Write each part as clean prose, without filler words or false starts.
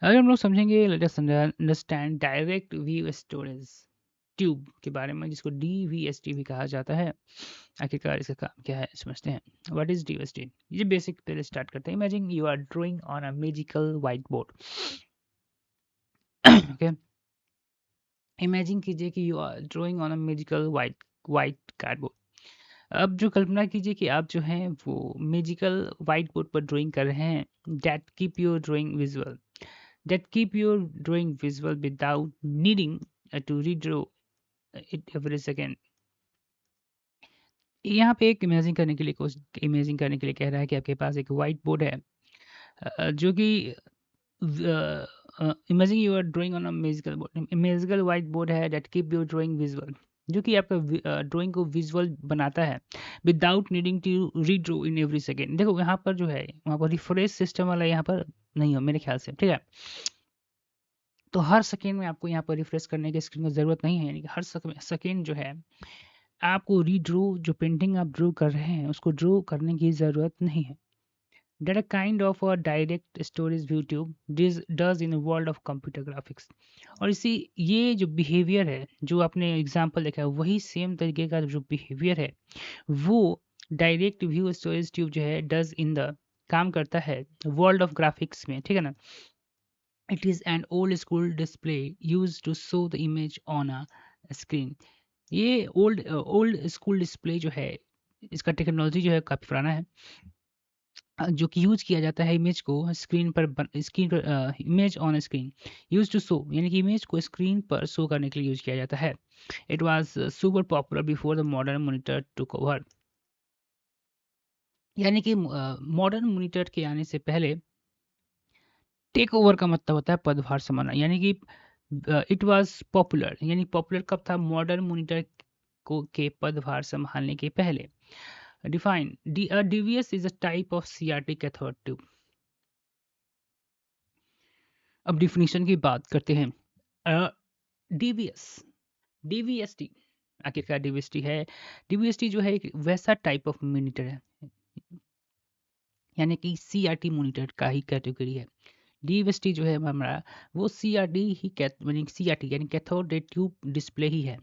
अगर हम लोग समझेंगे, let us understand direct view storage tube के बारे में, जिसको डीवीएसटी भी कहा जाता है। आखिरकार इसका काम क्या है समझते हैं। What is DVST? ये बेसिक पहले स्टार्ट करते हैं। Imagine you are drawing on a magical white board. Okay, imagine कीजिए कि you are drawing on a magical white cardboard. अब जो कल्पना कीजिए कि आप जो हैं वो मैजिकल व्हाइट बोर्ड पर ड्राइंग कर रहे हैं। That keep your drawing visual, that keep your drawing visual without needing to redraw it every second। यहाँ पे एक इमेजिन करने के लिए इमेजिन करने के लिए कह रहा है कि आपके पास एक व्हाइट बोर्ड है, जो कि imagine you are drawing on a magical board. Magical white board है that keep your drawing visual, जो कि आपका ड्राइंग को विजुअल बनाता है without needing to redraw in every second. देखो यहाँ पर जो है वहाँ पर रिफ्रेश सिस्टम वाला यहाँ पर नहीं हो मेरे ख्याल से, ठीक है। तो हर सेकेंड में आपको यहाँ पर रिफ्रेश करने की स्क्रीन की ज़रूरत नहीं है, यानी कि हर सेकेंड जो है आपको रीड्रो, जो पेंटिंग आप ड्रो कर रहे हैं उसको ड्रो करने की ज़रूरत नहीं है। That a kind of a direct storage YouTube does in world of computer graphics. और इसी ये जो बिहेवियर है, जो आपने एग्जांपल देखा है, वही सेम तरीके का जो बिहेवियर है वो डायरेक्ट व्यू स्टोरेज ट्यूब जो है डज इन द काम करता है वर्ल्ड ऑफ ग्राफिक्स में, ठीक है ना। It is an old school display used to show the image on a screen। ये ओल्ड स्कूल डिस्प्ले जो है, इसका टेक्नोलॉजी जो है काफ़ी पुराना है, जो कि यूज किया जाता है इमेज को स्क्रीन पर image on screen, use to show, यानी कि इमेज को स्क्रीन पर शो करने के लिए यूज किया जाता है। It was super popular before the modern monitor took over. यानी कि मॉडर्न मॉनिटर के आने से पहले टेक ओवर का मतलब होता है पदभार संभालना, यानी कि इट वाज पॉपुलर, यानी पॉपुलर कब था? मॉडर्न मॉनिटर को के पदभार संभालने के पहले। Define DVS is a type of CRT cathode tube. अब डिफिनीशन की बात करते हैं। डीवीएस, डीवीएसटी, आखिरकार डीवीएसटी है। डीवीएसटी जो है एक वैसा टाइप ऑफ मॉनिटर है, यानी कि सीआरटी मॉनिटर का ही कैटेगरी है। डीवीएसटी जो है हमारा वो सीआरडी ही यानी सीआरटी यानी कैथोड रे ट्यूब डिस्प्ले ही है।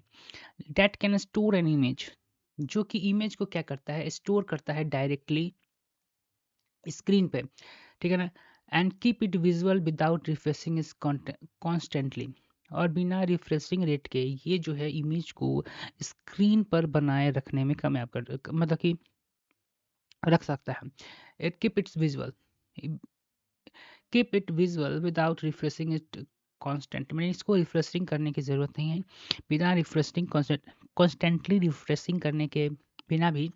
That can store an image, जो कि इमेज को क्या करता है? स्टोर करता है डायरेक्टली स्क्रीन पे, ठीक है ना। And keep it visual without refreshing is constantly. और बिना रिफ्रेशिंग रेट के ये जो है इमेज को स्क्रीन पर बनाए रखने में कामयाब कर, मतलब कि रख सकता है। It keep it visual without refreshing it constant, मैंने इसको रिफ्रेशिंग करने की ज़रूरत नहीं है। बिना रिफ्रेशिंग कॉन्स्टेंटली रिफ्रेशिंग करने के बिना भी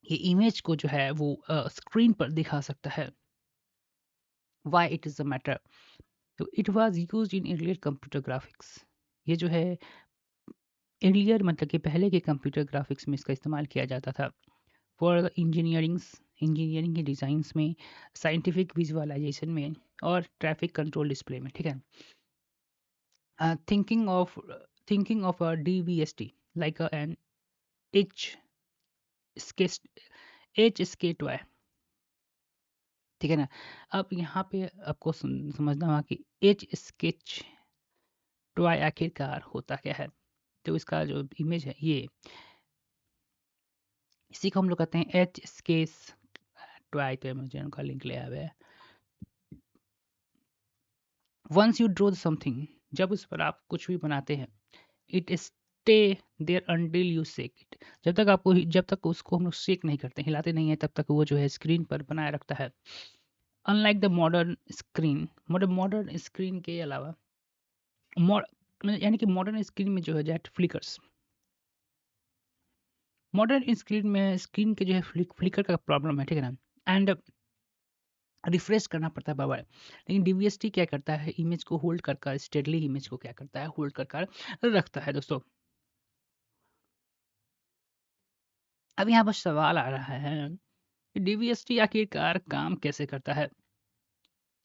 ये इमेज को जो है वो स्क्रीन पर दिखा सकता है। Why it is a matter? तो it was used in earlier computer graphics. ये जो है अर्लियर मतलब कि पहले के कंप्यूटर ग्राफिक्स में इसका इस्तेमाल किया जाता था। फॉर इंजीनियरिंग के डिज़ाइंस में, साइंटिफिक विजुअलाइजेशन में और ट्रैफिक कंट्रोल डिस्प्ले में, ठीक है। Thinking of a DVST like an etch sketch toy, ठीक है ना। अब यहाँ पे आपको समझना होगा कि एच स्केच टॉय आखिरकार होता क्या है। तो इसका जो इमेज है ये, इसी को हम लोग कहते हैं एच स्केच टॉय। तो अमेजन का लिंक ले आया है। वंस यू ड्रॉ समथिंग, जब उस पर आप कुछ भी बनाते हैं, it stay there until you sack it. जब तक उसको हम लोग सेक नहीं करते, हिलाते नहीं है, तब तक वो जो है स्क्रीन पर बनाए रखता है। Unlike the modern screen, modern screen के अलावा यानी कि मॉडर्न स्क्रीन में जो है दैट फ्लिकर्स, मॉडर्न स्क्रीन में स्क्रीन के जो है फ्लिकर का प्रॉब्लम है, ठीक है ना। एंड रिफ्रेश करना पड़ता है बार-बार। लेकिन डीवीएसटी क्या करता है? इमेज को होल्ड कर स्टेडली इमेज को क्या करता है? होल्ड कर रखता है दोस्तों। अब यहाँ पर सवाल आ रहा है कि डीवीएसटी आखिरकार काम कैसे करता है?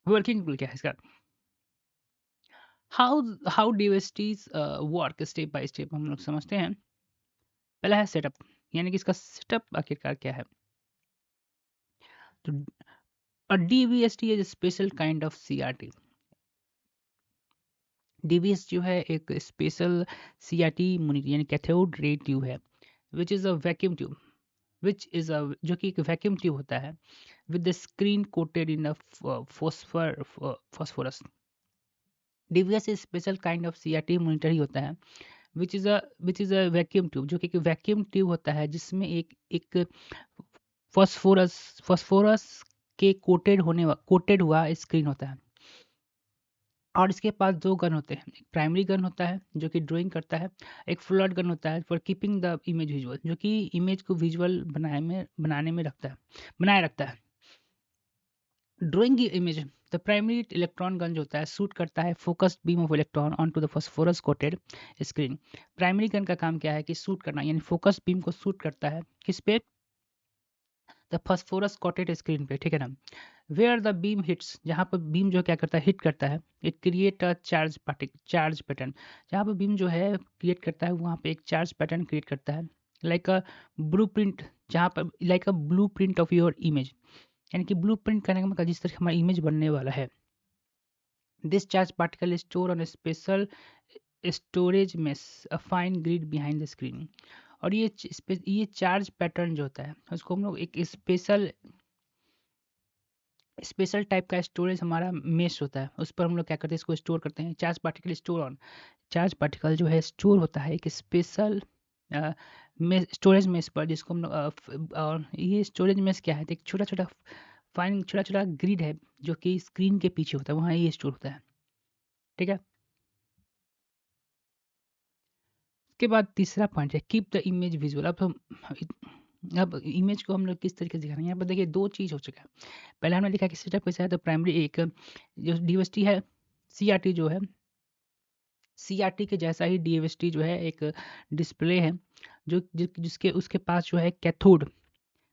वर्किंग रूल क्या है इसका? How how DVSTs work step by step हम लोग समझते हैं। पहला है सेटअप, यानी कि इसका सेटअप आखिरकार क्या है? तो a DVST is special kind of CRT. DVS जो है एक स्पेशल सीआरटी मॉनिटर यानी कैथोड रे ट्यूब है, which is a vacuum tube, which is a जो कि एक वैक्यूम ट्यूब होता है with the screen coated in a phosphorus. DVS special kind of CRT monitor ही होता है which is a vacuum tube, जो कि एक वैक्यूम ट्यूब होता है जिसमें एक एक फॉस्फोरस फॉस्फोरस के कोटेड हुआ स्क्रीन होता है। और इसके पास दो गन होते हैं, एक प्राइमरी गन होता है जो कि ड्राइंग करता है, एक फ्लड गन होता है for keeping the image visual, जो कि इमेज को विजुअल बनाने में बनाए रखता है। ड्राइंग की image, the primary electron gun जो होता है शूट करता है focused beam of electron on to the phosphorus coated screen. Primary gun का काम क्या है कि शूट करना, यानी फोकस बीम को शूट करता है किस पे, द फॉस्फोरस कोटेड स्क्रीन पे, ठीक है ना। वेयर द बीम हिट्स, जहाँ पर बीम जो क्या करता है हिट करता है, it create a charge pattern. जहाँ पर बीम जो है क्रिएट करता है वहाँ पे एक चार्ज पैटर्न क्रिएट करता है, लाइक अ ब्लू प्रिंट, जहाँ पर like a blue print of your image, यानी कि ब्लू प्रिंट करने का मतलब जिस तरह हमारा इमेज बनने वाला है। This charge particle store on special storage mess a fine grid behind the screen. और ये चार्ज पैटर्न जो होता है उसको हम लोग एक स्पेशल टाइप का स्टोरेज हमारा मेश होता है, उस पर हम लोग क्या करते हैं इसको स्टोर करते हैं। चार्ज पार्टिकल जो है स्टोर होता है एक स्पेशल स्टोरेज मेश पर, जिसको हम लोग और ये स्टोरेज मेश क्या है, तो एक छोटा छोटा ग्रिड है जो कि स्क्रीन के पीछे होता है, वहाँ ये स्टोर होता है, ठीक है। उसके बाद तीसरा पॉइंट है कीप द इमेज विजुअल। अब इमेज को हम लोग किस तरीके से दिखा रहे हैं, यहाँ पर देखिए दो चीज़ हो चुका है। पहले हमने देखा कि सेटअप कैसा है, तो प्राइमरी एक जो डीएसटी है, सीआरटी जो है सीआरटी के जैसा ही डीएसटी जो है एक डिस्प्ले है जिसके उसके पास जो है कैथोड,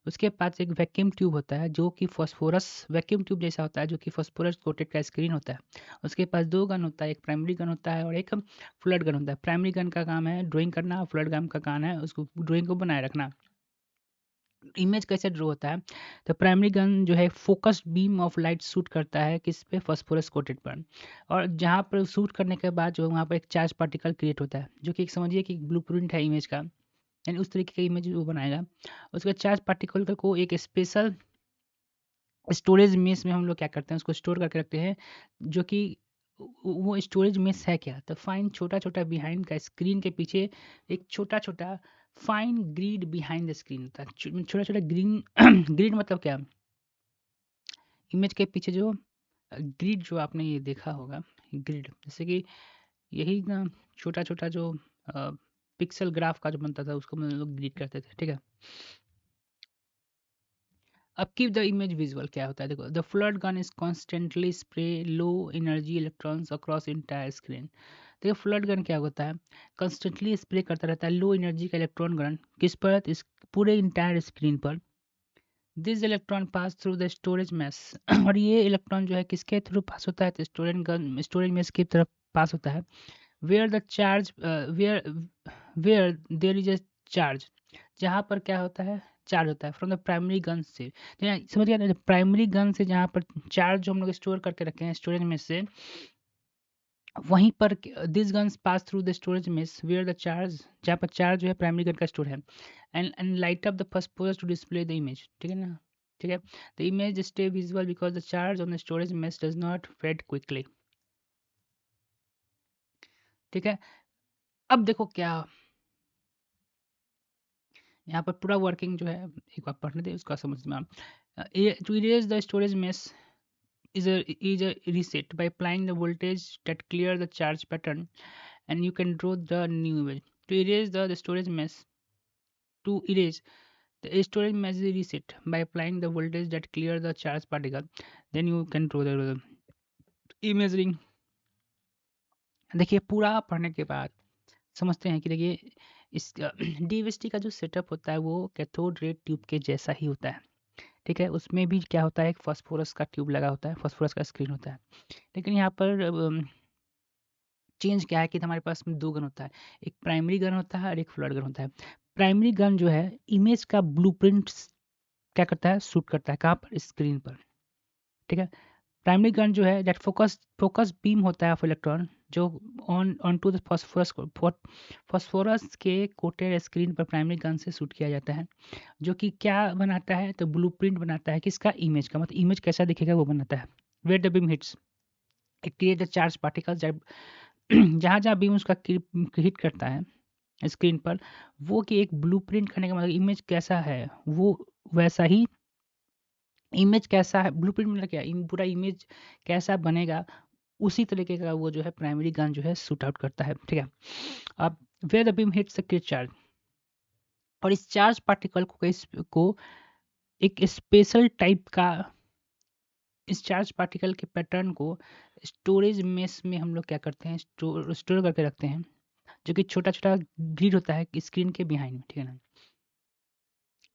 उसके पास एक वैक्यूम ट्यूब होता है जो कि फॉस्फोरस वैक्यूम ट्यूब जैसा होता है, जो कि फॉस्फोरस कोटेड का स्क्रीन होता है। उसके पास दो गन होता है, एक प्राइमरी गन होता है और एक फ्लड गन होता है। प्राइमरी गन का काम है ड्राइंग करना और फ्लड गन का काम है उसको ड्राइंग को बनाए रखना। इमेज कैसे ड्रॉ होता है, तो प्राइमरी गन जो है focused beam of light shoot करता है किस पे, फॉस्फोरस कोटेड पर। और जहाँ पर शूट करने के बाद जो वहाँ पर एक चार्ज पार्टिकल क्रिएट होता है जो कि समझिए कि ब्लूप्रिंट है इमेज का, यानी उस तरीके का इमेज वो बनाएगा। उसके चार्ज पार्टिकल को एक स्पेशल स्टोरेज मेश में हम लोग क्या करते हैं उसको स्टोर करके रखते हैं, जो कि वो स्टोरेज मेश है क्या, तो फाइन छोटा छोटा बिहाइंड का स्क्रीन के पीछे एक छोटा छोटा fine grid behind the screen होता है। छोटा छोटा ग्रीन ग्रिड मतलब क्या, इमेज के पीछे जो ग्रिड जो आपने ये देखा होगा, ग्रिड जैसे कि यही ना छोटा छोटा जो पिक्सल ग्राफ का जो बनता था उसको हम लोग ग्रिड करते थे, ठीक है। अब कीप द इमेज विजुअल क्या होता है, देखो the flood gun is constantly spray low energy electrons across entire screen. देखो फ्लड गन क्या होता है, कॉन्स्टेंटली स्प्रे करता रहता है लो एनर्जी का इलेक्ट्रॉन गन किस पर, इस पूरे इंटायर स्क्रीन पर। This electron pass through the storage mesh और ये इलेक्ट्रॉन जो है किसके थ्रू पास होता है, तो स्टोरेज मैस की तरफ पास होता है। Where the charge where where there is a charge, जहाँ पर क्या होता है चार्ज होता है फ्रॉम द प्राइमरी गन से, तो यहाँ समझ गया ना, प्राइमरी गन से जहाँ पर चार्ज जो हम लोग स्टोर करके रखे हैं स्टोरेज में से, वहीं पर this guns pass through the storage mesh where the charge, जहाँ पर चार्ज जो है प्राइमरी गन का स्टोर है, and light up the phosphorus to display the image, ठीक है ना, ठीक है। The image stay visual because the charge on the storage mesh does not fade quickly, ठीक है। अब देखो क्या यहाँ पर पूरा वर्किंग जो है एक बार पढ़ने दे उसका समझ में to erase the storage mesh is a reset by applying the voltage that clear the charge pattern, and you can draw the new image. To erase the storage mesh, to erase the storage mesh is reset by applying the voltage that clear the charge particle, then you can draw the imaging। देखिए पूरा पढ़ने के बाद समझते हैं कि देखिए इस डीवीएसटी का जो सेटअप होता है वो कैथोड रे ट्यूब के जैसा ही होता है, ठीक है। उसमें भी क्या होता है एक फास्फोरस का ट्यूब लगा होता है, फास्फोरस का स्क्रीन होता है, लेकिन यहाँ पर चेंज क्या है कि हमारे पास में दो गन होता है, एक प्राइमरी गन होता है और एक फ्लड गन होता है। प्राइमरी गन जो है इमेज का ब्लूप्रिंट क्या करता है शूट करता है कहाँ पर, स्क्रीन पर, ठीक है। प्राइमरी गन जो है दैट फोकस बीम होता है ऑफ इलेक्ट्रॉन जो ऑन टू द फॉस्फोरस के कोटेड स्क्रीन पर प्राइमरी गन से शूट किया जाता है, जो कि क्या बनाता है, तो ब्लूप्रिंट बनाता है किसका, इमेज का, मतलब इमेज कैसा दिखेगा वो बनाता है। Where the beam hits it create the charge particles, जब जहाँ जहाँ बीम उसका हिट करता है स्क्रीन पर, वो कि एक ब्लूप्रिंट करने का मतलब इमेज कैसा है वो वैसा ही, इमेज कैसा है, ब्लूप्रिंट मतलब क्या, पूरा इमेज कैसा बनेगा उसी तरीके का वो जो है प्राइमरी गन जो है शूट आउट करता है। ठीक है, अब where the beam hits the create charge, और इस चार्ज पार्टिकल को एक स्पेशल टाइप का, इस चार्ज पार्टिकल के पैटर्न को स्टोरेज मेश में हम लोग क्या करते हैं, स्टोर करके रखते हैं, जो कि छोटा छोटा ग्रिड होता है स्क्रीन के बिहाइंड में। ठीक है ना,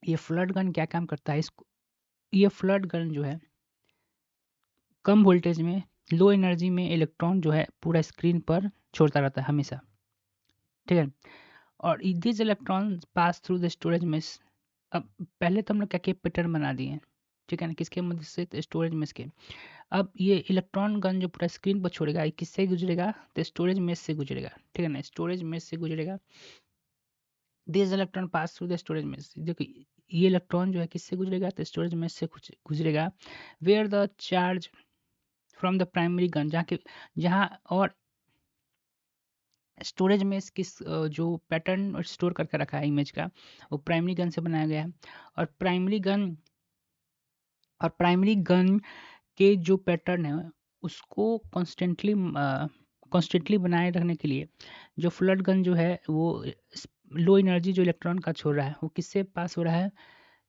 ये फ्लड गन क्या काम करता है, इसको, ये फ्लड गन जो है कम वोल्टेज में लो एनर्जी में इलेक्ट्रॉन जो है पूरा स्क्रीन पर छोड़ता रहता है हमेशा। ठीक है, और this electron pass through the storage mesh. अब पहले तो हम लोग क्या किए, पैटर्न बना दिए, ठीक है ना, किसके मदद से, स्टोरेज मेश के। अब ये इलेक्ट्रॉन गन जो पूरा स्क्रीन पर छोड़ेगा, ये किससे गुजरेगा, तो स्टोरेज मेश से गुजरेगा। ठीक है ना, स्टोरेज मेश से गुजरेगा। This electron pass through the storage mesh, देखो ये इलेक्ट्रॉन जो है किससे गुजरेगा, तो स्टोरेज मेश से गुजरेगा। Where the charge from the primary gun, जहाँ और स्टोरेज में किस जो पैटर्न स्टोर करके रखा है इमेज का, वो प्राइमरी गन से बनाया गया है। और प्राइमरी गन के जो पैटर्न है उसको कॉन्स्टेंटली बनाए रखने के लिए जो फ्लड गन जो है वो लो एनर्जी जो इलेक्ट्रॉन का छोड़ रहा है वो किससे पास हो रहा है,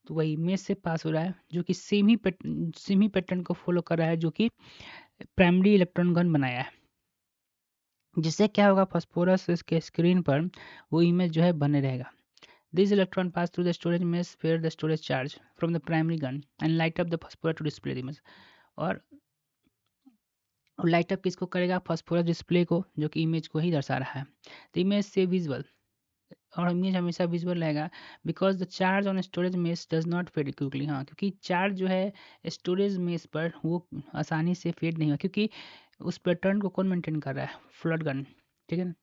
तो वही इमेज से पास हो रहा है, जो कि सेम ही पैटर्न को फॉलो कर रहा है जो कि प्राइमरी इलेक्ट्रॉन गन बनाया है। जिससे क्या होगा, फास्फोरस के स्क्रीन पर वो इमेज जो है बने रहेगा। This electron pass through the storage mesh fair the storage charge from the primary gun and light up the phosphorus to display the image. और लाइट अप किसको करेगा, फास्फोरस डिस्प्ले को, जो कि इमेज को ही दर्शा रहा है। तो इमेज से विजुअल, और इमेज हमेशा विजुअल रहेगा, because the charge on storage mesh does not fade quickly. हाँ, क्योंकि चार्ज जो है स्टोरेज मेश पर वो आसानी से फेड नहीं हुआ, क्योंकि उस पैटर्न को कौन मेंटेन कर रहा है, फ्लड गन। ठीक है ना,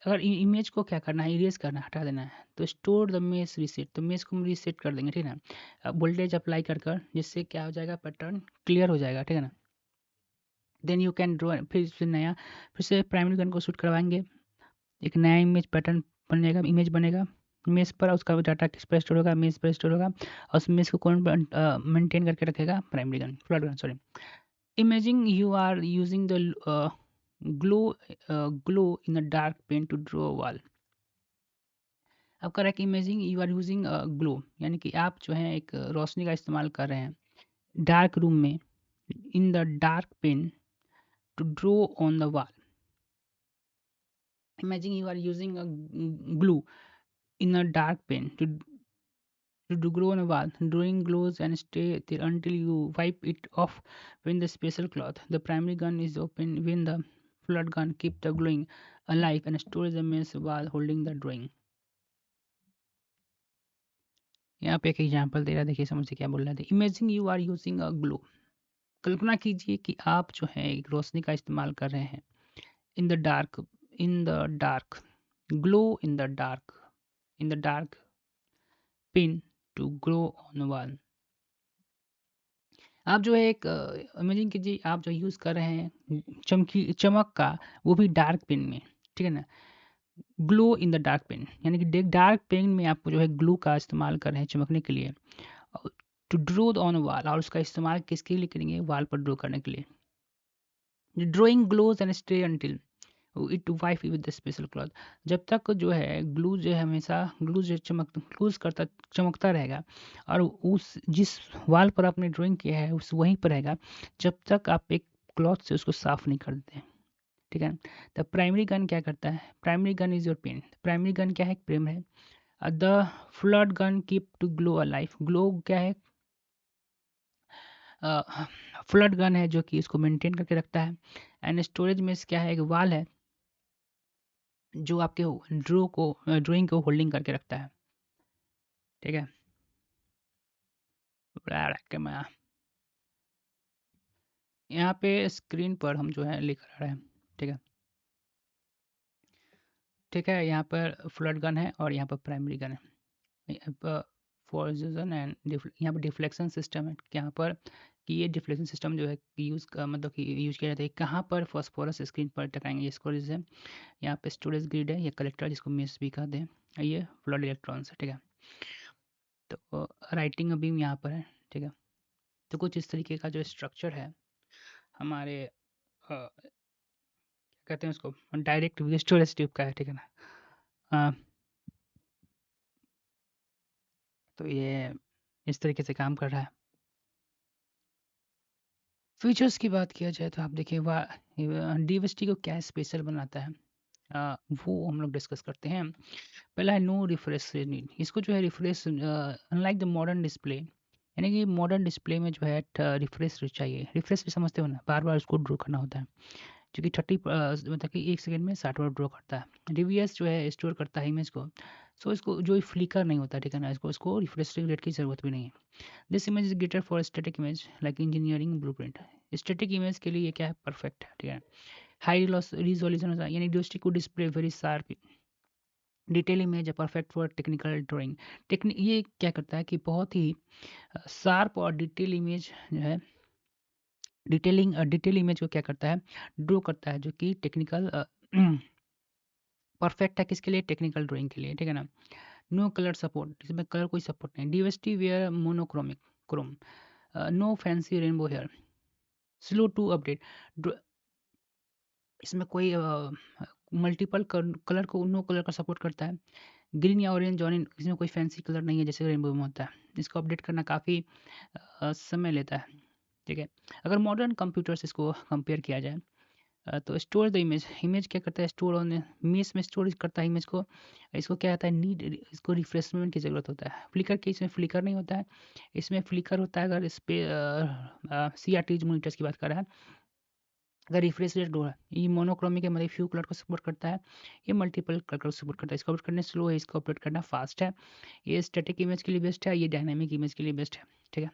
अगर इमेज को क्या करना है, इरेज करना है, हटा देना है, तो स्टोर द मेश रीसेट, तो मेश को हम रीसेट कर देंगे। ठीक है ना, अब वोल्टेज अप्लाई कर कर जिससे क्या हो जाएगा, पैटर्न क्लियर हो जाएगा। ठीक है ना, देन यू कैन ड्रॉ, फिर से प्राइमरी गन को शूट करवाएंगे, एक नया इमेज पैटर्न बनेगा, इमेज बनेगा मेज पर, उसका डाटा किस पर स्टोर होगा, मेज पर स्टोर होगा, और उस मेज को कौन मेंटेन करके रखेगा, primary gun, flood gun, sorry. Imaging you are using the glow in a dark pen to draw wall. अब कह रहा है कि imaging you are using glow, यानी कि आप जो है एक रोशनी का इस्तेमाल कर रहे हैं डार्क रूम में, in the dark pen to draw on the wall. Imaging you are using a glue in a dark pen to grow on a wall. Drawing glows and stay there until you wipe it off with the special cloth. The primary gun is open when the flood gun keep the glowing alive and stores the maze while holding the drawing. यहाँ पे एक example दे रहा है, देखिए समझ से क्या बोल रहा है। Imaging you are using a glow, कल्पना कीजिए कि आप जो है एक रोशनी का इस्तेमाल कर रहे हैं, in the dark, in the dark, glow in the dark pin to grow on wall. आप जो है एक इमेजिन कीजिए, आप जो यूज़ कर रहे हैं चमक का, वो भी डार्क पेन में। ठीक है ना, glow in the dark pen, यानी कि डार्क पेन में आप जो है ग्लू का इस्तेमाल कर रहे हैं चमकने के लिए, टू ड्रो ऑन वाल, और उसका इस्तेमाल किसके लिए करेंगे, वाल पर ड्रो करने के लिए। Drawing glows and stay until it wipe with the special cloth. जब तक जो है ग्लू जो है हमेशा ग्लू जो चमकता रहेगा, और उस जिस वाल पर आपने ड्राइंग किया है उस वहीं पर रहेगा, जब तक आप एक क्लॉथ से उसको साफ नहीं कर देते। ठीक है, तो प्राइमरी गन क्या करता है, primary gun is your pen. Primary gun क्या है, प्रेम है। The flood gun keep to glow a life, glow क्या है, फ्लड गन है जो कि इसको मेंटेन करके रखता है। एंड स्टोरेज में क्या है, एक वाल है जो आपके ड्राइंग को होल्डिंग करके रखता है। ठीक है, मैं यहाँ पे स्क्रीन पर हम जो है लिख रहे हैं। ठीक है, ठीक है, यहाँ पर फ्लड गन है और यहाँ पर प्राइमरी गन है। यहाँ पर फॉर्जन एंड यहाँ पर डिफ्लेक्शन सिस्टम है, यहाँ पर कि ये डिफ्लेक्शन सिस्टम जो है यूज़ मतलब कि यूज किया जाता है कहाँ पर, फॉस्फोरस स्क्रीन पर टकराएंगे इसको, जैसे यहाँ पे स्टोरेज ग्रिड है, ये कलेक्टर जिसको मेस भी कहते हैं, ये फ्लड इलेक्ट्रॉन्स है। ठीक है, तो राइटिंग अभी यहाँ पर है। ठीक है, तो कुछ इस तरीके का जो स्ट्रक्चर है हमारे क्या कहते हैं उसको, डायरेक्ट स्टोरेज ट्यूब का है। ठीक है ना। अ, तो ये इस तरीके से काम कर रहा है। फीचर्स की बात किया जाए तो आप देखिए डीवीएसटी को क्या स्पेशल बनाता है, वो हम लोग डिस्कस करते हैं। पहला है नो रिफ्रेश नीड, इसको जो है refresh unlike the modern display, यानी कि मॉडर्न डिस्प्ले में जो है रिफ्रेश चाहिए। रिफ्रेश भी समझते हो ना, बार बार उसको ड्रॉ करना होता है, जो कि 30 मतलब कि 1 सेकंड में 60 बार ड्रॉ करता है। डीवीएस जो है स्टोर करता है इमेज को, सो इसको जो फ्लिकर नहीं होता, ठीक है ना, इसको रिफ्रेश रेट की ज़रूरत भी नहीं है। This image is greater for static image like engineering blueprint. Static image के लिए ये क्या है, परफेक्ट है। ठीक है, हाई रिजोल्यूशन होता है, यानी डीवीएसटी को display very sharp detail image है, परफेक्ट फॉर टेक्निकल ड्राइंग। ये क्या करता है कि बहुत ही शार्प और डिटेल इमेज जो है, डिटेल इमेज को क्या करता है, ड्रॉ करता है, जो कि टेक्निकल परफेक्ट है किसके लिए, टेक्निकल ड्राइंग के लिए। ठीक है ना। नो कलर सपोर्ट, इसमें कलर कोई सपोर्ट नहीं। DST where monochromic chrome, no fancy rainbow hair, slow to update, इसमें कोई मल्टीपल कलर को, नो कलर का सपोर्ट करता है। ग्रीन या ऑरेंज ऑरेंज, इसमें कोई फैंसी कलर नहीं है जैसे रेनबो में होता है। इसको अपडेट करना काफ़ी समय लेता है। ठीक है, अगर मॉडर्न कंप्यूटर से इसको कंपेयर किया जाए तो स्टोर द इमेज, इमेज क्या करता है, स्टोर ऑन मेस में स्टोर करता है इमेज को। इसको क्या आता है, नीड, इसको रिफ्रेशमेंट की ज़रूरत होता है। फ्लिकर के इसमें फ्लिकर नहीं होता है, इसमें फ्लिकर होता है अगर इस पर CRT मॉनिटर्स की बात कर रहा है। अगर रिफ्रेश रेट लो है, ये मोनोक्रोमिक है, मतलब फ्यू कलर को सपोर्ट करता है, ये मल्टीपल कलर को सपोर्ट करता है। इसको अपडेट करने स्लो है, इसको अपडेट करना फास्ट है। ये स्टैटिक इमेज के लिए बेस्ट है, ये डायनामिक इमेज के लिए बेस्ट है। ठीक है,